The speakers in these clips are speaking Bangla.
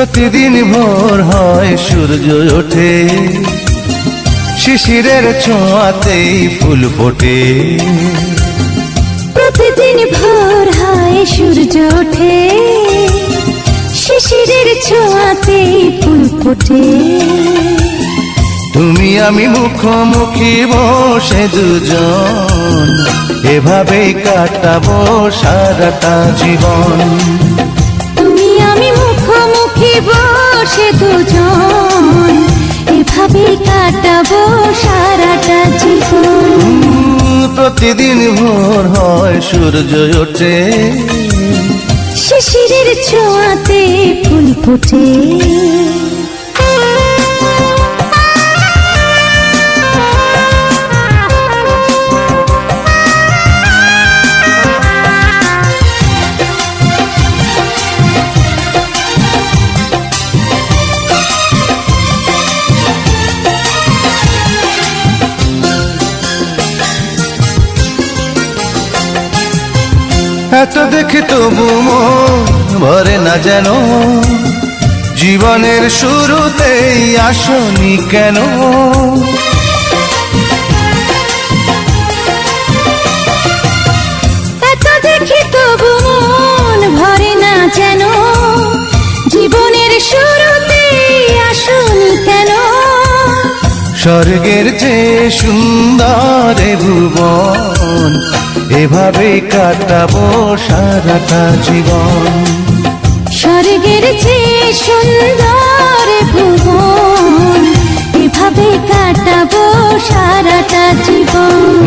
প্রতিদিন ভোর হয় সূর্য ওঠে, শিশিরের ছোঁয়াতেই ফুল ফোটে। প্রতিদিন ভোর হয় সূর্য ওঠে, শিশিরের ছোঁয়াতেই ফুল ফোটে। তুমি আমি মুখোমুখি বসে দুজন, এভাবেই কাটাবো সারাটা জীবন। তুমি আমি মুখোমুখি বসে দুজন, এভাবেই কাটাবো সারাটা জীবন। প্রতিদিন ভোর হয় সূর্য ওঠে, শিশিরের ছোঁয়াতে ফুল ফোটে। এত দেখে তবু মন ভরে না যেন, জীবনের শুরুতেই আসনি কেন? এত দেখে তবু মন ভরে না যেন, জীবনের শুরুতেই আসনি কেন? স্বর্গের চেয়ে সুন্দর এ ভুবন, এভাবে কাটাবো সারাটা জীবন। স্বর্গের চেয়ে সুন্দর ভুবন, এভাবে কাটাবো সারাটা জীবন।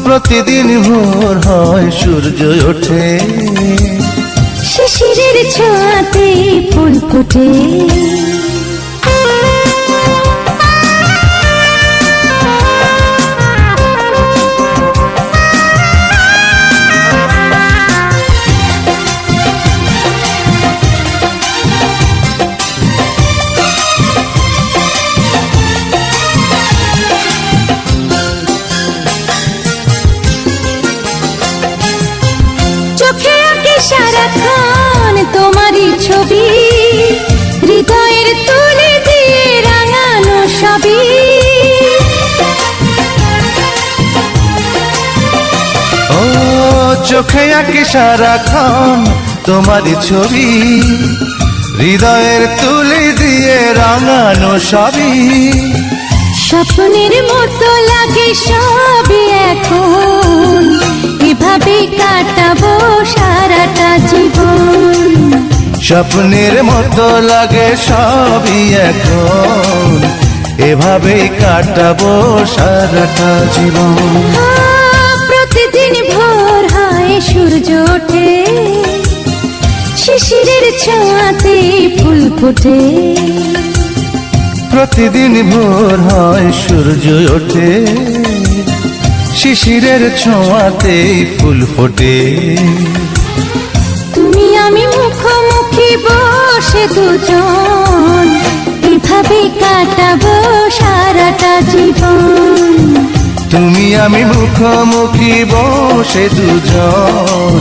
প্রতিদিন ভোর হয় সূর্য ওঠে, শিশিরের ছোঁয়াতে ফুল ফোটে। চোখে আঁকে সারাক্ষণ তোমারই ছবি, হৃদয়ের তুলে দিয়ে রাঙানো সবই। ও চোখে আঁকে সারাক্ষণ তোমারই ছবি, হৃদয়ের তুলে দিয়ে রাঙানো সবই। স্বপ্নের মতো লাগে সবই এখন, এভাবে কাটাবো সারাটা জীবন। স্বপ্নের মতো লাগে সবই এখন, এভাবেই কাটাবো সারাটা জীবন। প্রতিদিন ভোর হয় সূর্য ওঠে, শিশিরের ছোঁয়াতে ফুল ফোটে। প্রতিদিন ভোর হয় সূর্য ওঠে, শিশিরের ছোঁয়াতে ফুল ফোটে। তুমি আমি মুখোমুখি বসে দুজন, এভাবে কাটাবো সারাটা জীবন। তুমি আমি মুখোমুখি বসে দুজন,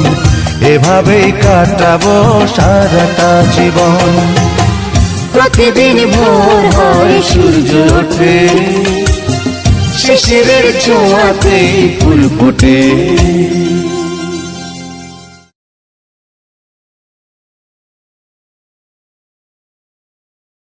এভাবেই কাটাবো সারাটা জীবন। প্রতিদিন ভোর হয় সূর্য ওঠে, শিশিরের ছোঁয়াতে ফুল ফোটে।